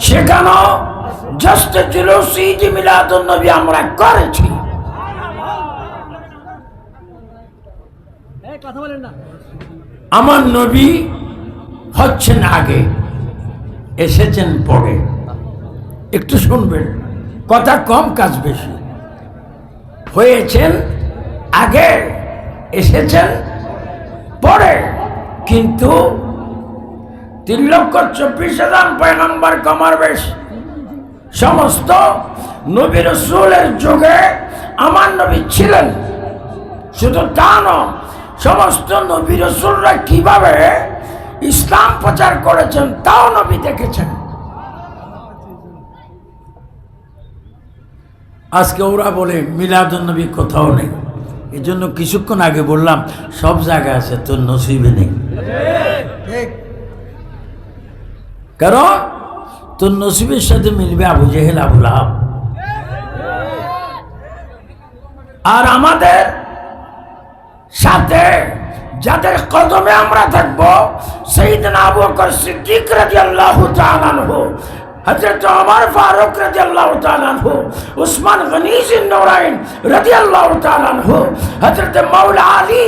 সেখানেও জাস্ট জুলুস ঈদ মিলাদুন নবী আমরা করেছি। আমার নবী হচ্ছেন আগে, এসেছেন পরে। একটু শুনবেন, কথা কম কাজ বেশি। হয়েছেন আগে, এসেছেন পরে। কিন্তু 3,24,000 পয়গম্বর কমার বেশ সমস্ত নবী রাসূলের যুগে আমার নবী ছিলেন। শুধু তা নয়, সমস্ত নবী রাসূলরা কিভাবে ইসলাম প্রচার করেছেন তাও নবী দেখেছেন। আজকে ওরা বলে মিলাদুন নবী কোথাও নেই। এই জন্য কিছুক্ষণ আগে বললাম সব জায়গায় আছে, তোর নসিবে নেই। কারণ তোর নসিবের সাথে মিলবে আবু জেহেল, আবু লাহাব। আর আমাদের সাথে যাদের কদমে আমরা থাকবো, সাইয়েদনা আবু বকর সিদ্দিক রাদিয়াল্লাহু তাআলা আনহু, হযরত ওমর ফারুক রাদিয়াল্লাহু তাআলা আনহু, উসমান গনি জিন্নৌরাইন রাদিয়াল্লাহু তাআলা আনহু, হযরত মাওলা আলী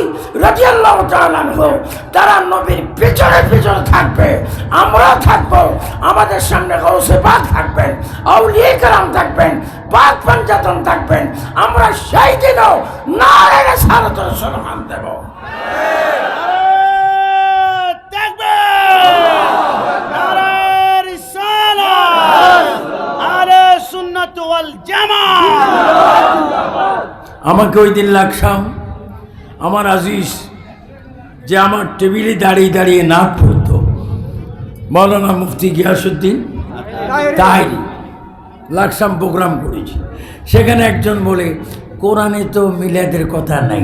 রাদিয়াল্লাহু তাআলা আনহু, তারা নবীর পিছনে পিছনে থাকবে, আমরা থাকবো। আমাদের সামনে গাউসে পাক থাকবেন, আউলিয়া কেরাম থাকবেন, পাক পাঞ্জাতন থাকবেন। আমরা সেই দিনও নারে রিসালাতুর স্লোগান দেব। আমাকে ওই দিন লাগসাম আমার আজিজ যে আমার টেবিলে দাঁড়িয়ে দাঁড়িয়ে নাক পড়তো, মৌলানা মুফতি গিয়াসউদ্দিন তাহেরি লাগসাম প্রোগ্রাম করেছি। সেখানে একজন বলে কোরআনে তো মিলাদের কথা নাই।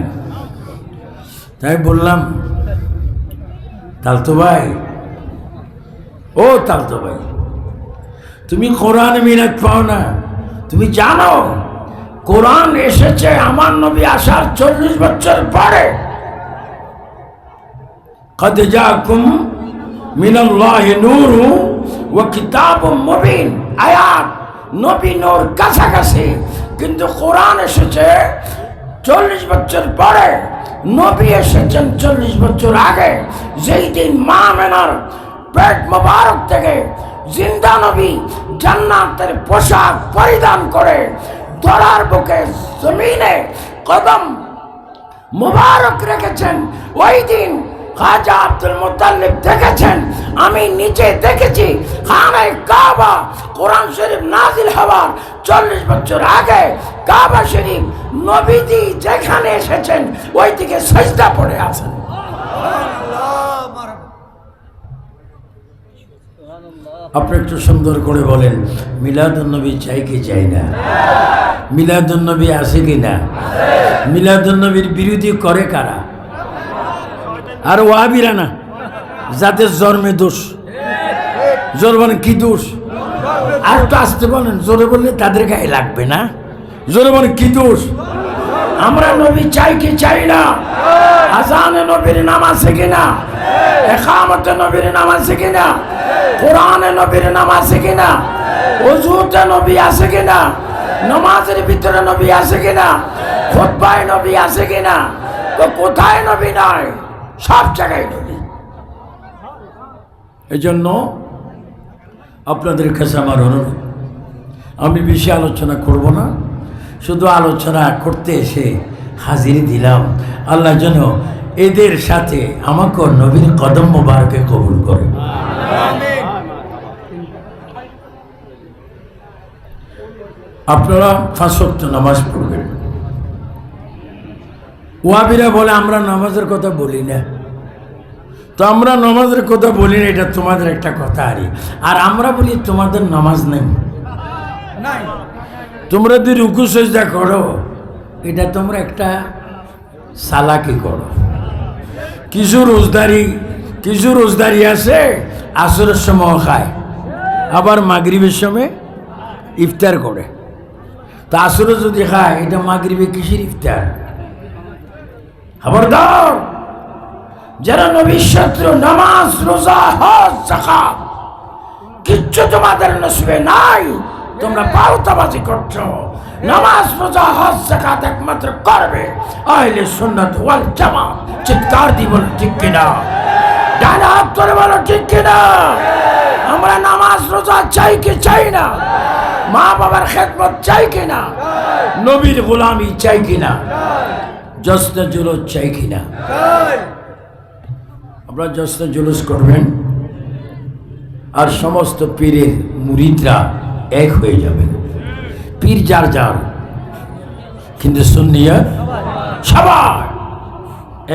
তাই বললাম, তালতো ভাই, ও তালতো ভাই, তুমি কোরআনে মিলাদ পাও না? তুমি জানো কোরআন এসেছে আমার নবী আসার 40 বছর পরে। قد جاءكم من الله نور وكتاب مبين। আয়াত নবী নূর কাছাকাছি, কিন্তু কোরআন এসেছে 40 বছর পরে। নবী এসেছেন 40 বছর আগে। যেই দিন মা আমেনার পেট মোবারক থেকে জিন্দা নবী জান্নাতের পোশাক পরিধান করে ধরার বুকে জমিনে কদম মুবারক রেখেছেন, ওই দিন খাজা আব্দুল মুত্তালিব দেখেছেন, আমি নিচে দেখেছি। খানায়ে কাবা কোরআন শরীফ নাজিল হওয়ার 40 বছর আগে কাবা শরীফ নবীজি যেখানে এসেছেন ওই দিকে সিজদা পড়ে আছেন। আপনি একটু সুন্দর করে বলেন, মিলাদুন নবী চাই কি চাই না? মিলাদুন নবী আছে কি না? মিলাদুন নবীর বিরোধী করে কারা? আর ওয়াহাবিরা না, যাদের জন্মে দোষ। জোর বলেন কি দোষ? আর তো আসতে বলেন, জোরে বললে তাদের গায়ে লাগবে না। জোরে বলেন কি দোষ? আমরা নবী চাই কি চাই না? আজানে নবীর নাম আছে কিনা? ইকামতে নবীর নাম আছে কিনা? কোরআনে নবীর নাম আছে কিনা? ওযুতে নবী আছে কিনা? নামাজের ভিতরে নবী আছে কিনা? খুতবায় নবী আছে কিনা? তো কোথায় নবী নাই? সব জায়গায় নবী। এজন্য আপনাদের কাছে আমার অনুরোধ, আমি বেশি আলোচনা করব না, শুধু আলোচনা করতে এসে হাজির দিলাম। আল্লাহ যেন এদের সাথে আমাকে নবীর কদম মোবারকে কবুল করে। আপনারা 5 ওয়াক্ত নামাজ পড়বেন। ওয়াহাবিরা বলে আমরা নামাজের কথা বলি না। তো আমরা নামাজের কথা বলি না, এটা তোমাদের একটা কথা। আর আমরা বলি তোমাদের নামাজ নেই। তোমরা যদি রুকু সিজদা করো, এটা তোমরা একটা সালাকি করো। কিছু রোজদারি আছে আসরের সময় খায়, আবার মাগরিবের সময় ইফতার করে। তা আসরে যদি খায়, এটা মাগরিবে কিসের ইফতার? খবরদার, যারা নবীর শত্রু, নামাজ, রোজা, হজ, যাকাত কিচ্ছু তোমাদের নসিবে নাই। তোমরা পাউতাবাজি করছো। নামাজ, রোজা, হজ, যাকাত একমাত্র করবে আহলে সুন্নাত ওয়াল জামাত। চিৎকার দি বলো ঠিক কিনা? ডান হাত ধরে বলো ঠিক কিনা? আমরা নামাজ রোজা চাই কি চাই না? মা বাবার খেদমত চাই কিনা? নবীর গোলামি চাই কিনা? জশ্নে জুলুস চাই কিনা? আপনারা জশ্নে জুলুস করবেন আর সমস্ত পীরের মুরিদরা এক হয়ে যাবেন। পীর যার যার, কিন্তু সুন্নিয়া সবাই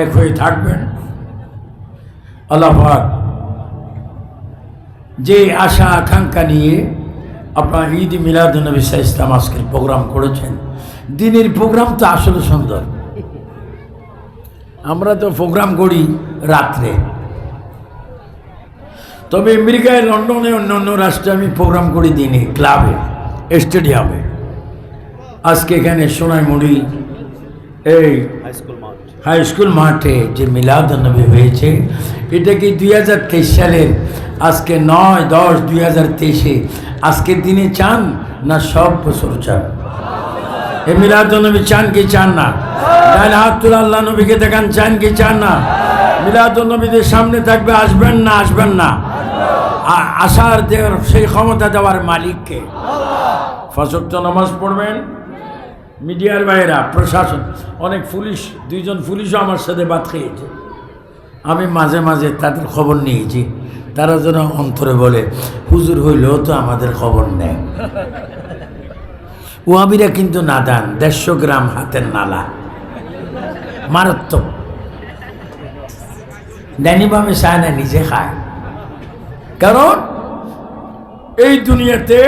এক হয়ে থাকবেন। আল্লাহ পাক যে আশা আকাঙ্ক্ষা নিয়ে আপনার ঈদ মিলাদুন্নবী ইসলাম আজকের প্রোগ্রাম করেছেন, দিনের প্রোগ্রাম তো আসলে সুন্দর। আমরা তো প্রোগ্রাম করি রাত্রে, তবে আমেরিকায়, লন্ডনে, অন্য অন্য রাষ্ট্রে আমি প্রোগ্রাম করি দিনে, ক্লাবে, স্টেডিয়ামে। আজকে এখানে সোনাইমুড়ি এই হাই স্কুল মাঠে যে মিলাদুন্নবী হয়েছে, এটা কি 2023 সালের আজকে 9-10-2023 আজকের দিনে চান না সব বছর চান? এই মিলাদুন্নবী চান কি চান না? ডান হাত তুলে আল্লাহ নবীকে দেখান, চান কি চান না? মিলাদুন্নবীদের সামনে থাকবে, আসবেন না? আসবেন না? আসার দেওয়ার সেই ক্ষমতা দেওয়ার মালিককে। পাঁচ ওয়াক্ত নামাজ পড়বেন। মিডিয়ার বাইরা, প্রশাসন, অনেক পুলিশ, 2জন পুলিশও আমার সাথে বাদ খেয়েছে। আমি মাঝে মাঝে তাদের খবর নিয়েছি। তারা যেন অন্তরে বলে, হুজুর হইলেও তো আমাদের খবর নেয়। ওয়াবিরা কিন্তু নাদান, 150 গ্রাম হাতের নালা, মারাত্মক। ডাইনিবামে চায় না, নিজে খায়। কারণ এই দুনিয়াতে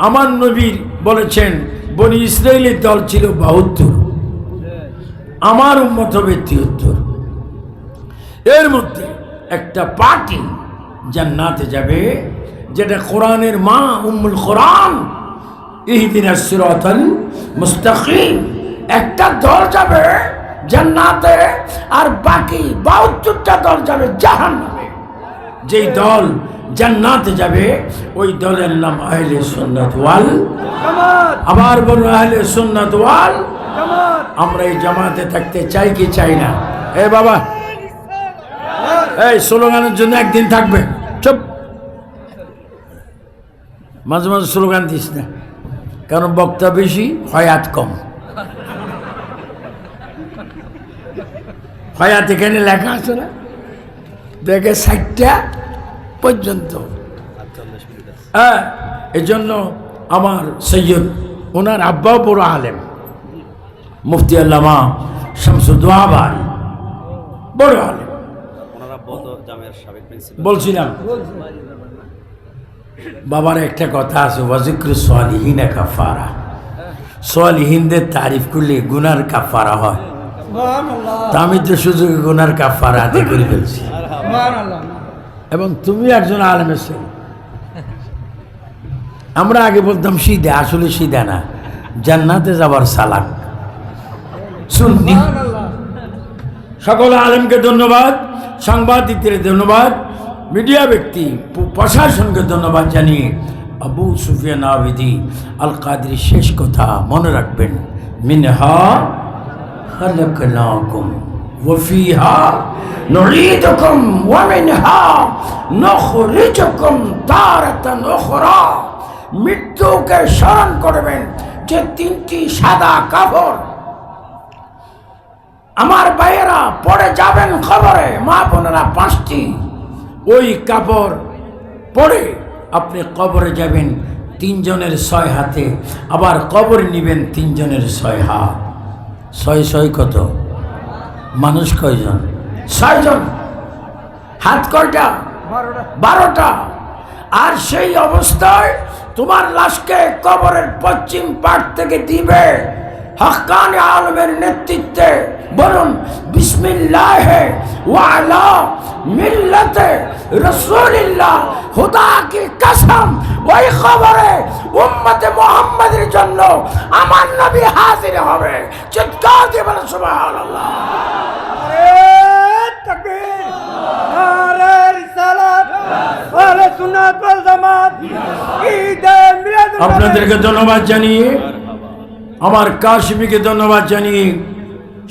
আমার নবীর বলেছেন, বনি ইসরায়েলের দল ছিল 72, আমার উম্মত হবে 73। এর মধ্যে একটা পার্টি জান্নাতে যাবে, যেটা কোরআনের মা উম্মুল কোরআন, ইহদিনাস সিরাতাল মুস্তাকিম। একটা দল যাবে জান্নাতে, আর বাকি 72টা দল যাবে জাহান্নামে। যেই দল জান্নাতে যাবে ওই দলের নাম আহলে সুন্নাত ওয়াল জামাত। আবার বলুন আহলে সুন্নাত ওয়াল জামাত। আমরা এই জামাতে থাকতে চাই কি চাই না? এ বাবা, এই স্লোগানের জন্য একদিন থাকবে, চুপ। মাঝে মাঝে স্লোগান দিস না, কারণ বক্তা বেশি, হয়াত কম। হয়াত এখানে লেখা আছে না, দেখে 60টা পর্যন্ত। হ্যাঁ, এই জন্য আমার সৈয়দ, ওনার আব্বাও বড় আলেম, মুফতি আল্লামা শামসুদ্দোহাবান, বড় আলেম। বলছিলাম বাবার একটা কথা আছে, ওয়াজিক্রু সালিহিনা কাফারা। সালিহিনদের তারিফ করলে গুনার কাফারা হয়। তা আমি তো সুযোগে গুনার কাফারা আদায় করে ফেলছি। এবং তুমি একজন আলেমের ছেলে। আমরা আগে বলতাম সিধা, আসলে সিধা না, জান্নাতে যাবার সালাক। সুন্নি। সকল আলেমকে ধন্যবাদ, সাংবাদিকদের ধন্যবাদ, মিডিয়া ব্যক্তি, প্রশাসনকে ধন্যবাদ জানিয়ে আবু সুফিয়ান আবিদি আল কাদরি শেষ কথা মনে রাখবেন, মিনহা খালাকনাকুম ওয়া ফিহা নুঈদুকুম ওয়া মিনহা নুখরিজুকুম তারাতান উখরা। মৃত্যুকে স্মরণ করবেন, যে 3টি সাদা কাপড় আমার ভাইয়েরা পড়ে যাবেন খবরে, মা বোনেরা 5টি, ওই কাপড় পরে আপনি কবরে যাবেন 3 জনের 6 হাতে, আবার কবর নিবেন 3 জনের 6 হাত। 6 কত? মানুষ কয়জন? 6 জন। হাত কয়টা? 12টা। আর সেই অবস্থায় তোমার লাশকে কবরের পশ্চিম পাট থেকে দিবে হক্কানি আলমের নেতৃত্বে। বলুন বিসমিল্লাহে ওয়া আলা মিল্লাতে রাসূলিল্লাহ, খোদা কি কসম, ওই খবরে উম্মতে মুহাম্মাদের জন্য আমার নবী হাজির হবে। চিৎকার দিয়ে বলেন সুবহানাল্লাহ। আরে তাকবীর। সুন্নাত ওয়াল জামাত ঈদে মিলাদুন নবী। আপনাদেরকে ধন্যবাদ জানিয়ে, আমার কাশিমিকে ধন্যবাদ জানিয়ে,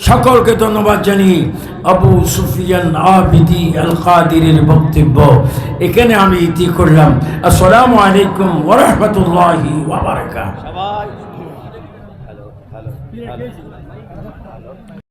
সকলকে ধন্যবাদ জানিয়ে আবু সুফিয়ান আবিদি আল কাদিরের বক্তব্য এখানে আমি ইতি করলাম। আসসালামু আলাইকুম ওয়া রাহমাতুল্লাহি ওয়া বারাকাতুহু। সবাই হ্যালো হ্যালো হ্যালো